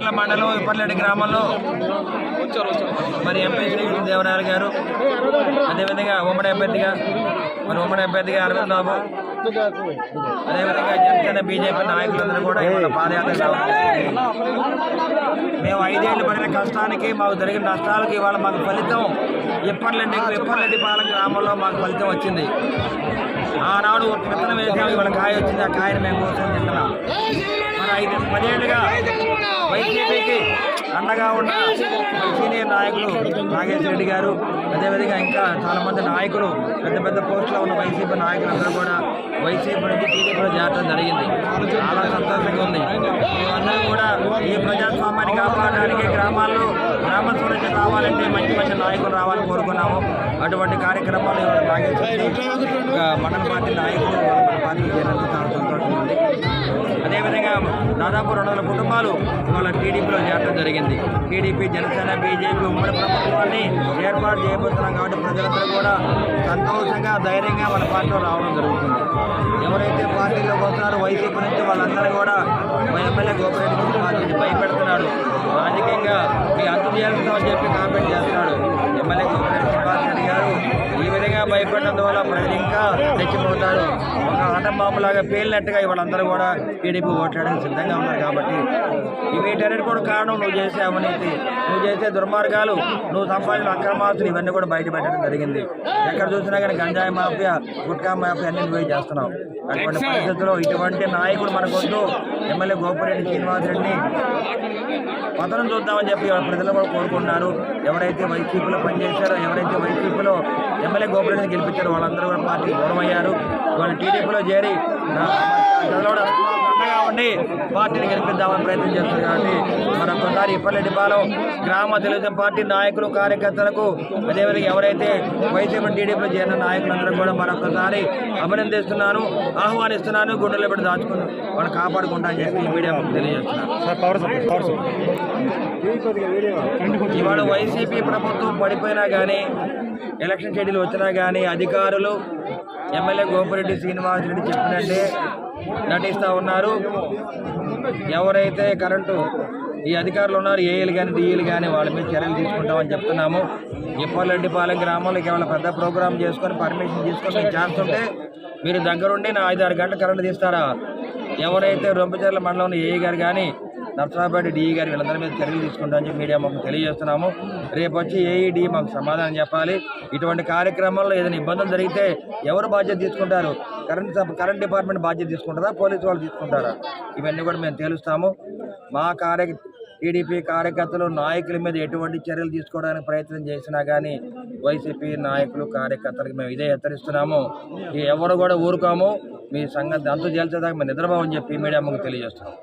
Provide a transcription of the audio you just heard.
రొంపిచెర్ల మండలం ఇప్పర్లేటి గ్రామంలో మరి ఎంపీ శ్రీ దేవరాయలు గారు, అదేవిధంగా ఉమ్మడి అభ్యర్థిగా అరవింద్ బాబు, అదేవిధంగా జనసేన బీజేపీ నాయకులందరూ కూడా ఇవాళ పాదయాత్ర మేము 5 ఏళ్ళు పడిన కష్టానికి మాకు జరిగిన నష్టాలకు ఇవాళ మాకు ఫలితం ఇప్పర్లెడ్డిపాలెం గ్రామంలో మాకు ఫలితం వచ్చింది. ఆనాడు ఒక విత్తనం వేసాము, ఇవాళ కాయ వచ్చింది. ఆ కాయను మేము కోసం తింటున్నాం. మన 10 ఏళ్ళుగా వైసీపీకి అండగా ఉన్న సీనియర్ నాయకులు నాగేశ్వర రెడ్డి గారు, అదేవిధంగా ఇంకా చాలామంది నాయకులు, పెద్ద పోస్టులో ఉన్న వైసీపీ నాయకులందరూ కూడా వైసీపీ నుంచి టీడీపీలో చేరడం జరిగింది. చాలా సంతోషంగా ఉంది. మేమందరూ కూడా ఈ ప్రజాస్వామ్యాన్ని కాపాడడానికి గ్రామాల్లో గ్రామ స్వరాజ్యం రావాలంటే మంచి నాయకులు రావాలని కోరుకున్నాము. అటువంటి కార్యక్రమాలు ఇవాళ నాగేశ్వర రెడ్డి మండల పార్టీ నాయకులు మన పార్టీ చేరినందుకు చాలా సంతోషంగా ఉంది. అదేవిధంగా దాదాపు 200 కుటుంబాలు ఇవాళ టీడీపీలో చేరడం జరిగింది. టీడీపీ, జనసేన, బీజేపీ ఉమ్మడి ప్రభుత్వాన్ని ఏర్పాటు చేయబోతున్నాం కాబట్టి ప్రజలందరూ కూడా సంతోషంగా, ధైర్యంగా మన పార్టీలో రావడం జరుగుతుంది. ఎవరైతే పార్టీలోకి వస్తున్నారో వైసీపీ నుంచి వాళ్ళందరూ కూడా ఎమ్మెల్యే గోపిరెడ్డి పార్టీని భయపెడుతున్నాడు. రాజకీయంగా మీ అంతు చేస్తామని చెప్పి కామెంట్ చేస్తున్నాడు ఎమ్మెల్యే గోపిరెడ్డి శ్రీనివాసరెడ్డి గారు. ఈ విధంగా భయపడడం వల్ల ప్రజలు ఇంకా తెచ్చిపోతారు. ఒక ఆటంబాంబులాగా పేలినట్టుగా వాళ్ళందరూ కూడా టీడీపీ ఓట్లాడడానికి సిద్ధంగా ఉన్నారు. కాబట్టి వీటన్నిటి కూడా కారణం నువ్వు చేసే అవినీతి, నువ్వు చేసే దుర్మార్గాలు, నువ్వు సంపాదించిన అక్రమాస్తులు ఇవన్నీ కూడా బయట పెట్టడం జరిగింది. ఎక్కడ చూసినా కానీ గంజాయి మాఫియా, గుట్కా మాఫియా అన్ని నువ్వే చేస్తున్నావు. అటువంటి పరిస్థితుల్లో ఇటువంటి నాయకుడు మనకొద్దు. ఎమ్మెల్యే గోపిరెడ్డి శ్రీనివాసరెడ్డిని పతనం చూద్దామని చెప్పి ప్రజలు కూడా కోరుకుంటున్నారు. ఎవరైతే వైసీపీలో పనిచేశారో, ఎవరైతే వైసీపీలో ఎమ్మెల్యే గోపిరెడ్డిని గెలిపించారో వాళ్ళందరూ కూడా పార్టీకి దూరమయ్యారు. వాళ్ళు టీడీపీలో చేరి అండగా ఉండి పార్టీని గెలిపిద్దామని ప్రయత్నం చేస్తారు. కాబట్టి మరొకసారి ఇప్పర్లెడ్డిపాలెం గ్రామ తెలుగుదేశం పార్టీ నాయకులు, కార్యకర్తలకు, అదేవిధంగా ఎవరైతే వైసీపీ టీడీపీలో చేరిన నాయకులందరూ కూడా మరొకసారి అభినందిస్తున్నాను, ఆహ్వానిస్తున్నాను. గుండెల్లో పెట్టి దాచుకుని వాళ్ళు కాపాడుకుంటా అని చెప్పి మీడియా తెలియజేస్తున్నాను. ఇవాళ వైసీపీ ప్రభుత్వం పడిపోయినా కానీ, ఎలక్షన్ షెడ్యూల్ వచ్చినా కానీ అధికారులు ఎమ్మెల్యే గోపిరెడ్డి శ్రీనివాసరెడ్డి చెప్పినట్టే నటిస్తూ ఉన్నారు. ఎవరైతే కరెంటు ఈ అధికారులు ఉన్నారు, ఏఈలు కానీ డిఈలు కానీ వాళ్ళ మీద చర్యలు తీసుకుంటామని చెప్తున్నాము. ఇప్పర్లెడ్డిపాలెం గ్రామంలో కేవలం పెద్ద ప్రోగ్రాం చేసుకొని పర్మిషన్ తీసుకొని మీకు ఛాన్స్ ఉంటే మీరు దగ్గరుండి నా 5-6 గంటల కరెంటు తీస్తారా? ఎవరైతే రొంపిచెర్ల మండలంలో ఏఈ గారు కానీ, నర్సరావుపేట డిఈ గారు వీళ్ళందరి మీద చర్యలు తీసుకుంటామని చెప్పి మీడియా మాకు తెలియజేస్తున్నాము. రేపు వచ్చి ఏఈడి మాకు సమాధానం చెప్పాలి. ఇటువంటి కార్యక్రమంలో ఏదైనా ఇబ్బందులు జరిగితే ఎవరు బాధ్యత తీసుకుంటారు? కరెంట్ డిపార్ట్మెంట్ బాధ్యత తీసుకుంటారా, పోలీసు వాళ్ళు తీసుకుంటారా? ఇవన్నీ కూడా మేము తేలుస్తాము. మా టీడీపీ కార్యకర్తలు, నాయకుల మీద ఎటువంటి చర్యలు తీసుకోవడానికి ప్రయత్నం చేసినా కానీ వైసీపీ నాయకులు, కార్యకర్తలకు మేము ఇదే హెచ్చరిస్తున్నాము. ఎవరు కూడా ఊరుకోము. మీ సంగతి అంతు చేల్చేదాకా మేము నిద్రపోవని చెప్పి మీడియా మాకు తెలియజేస్తున్నాం.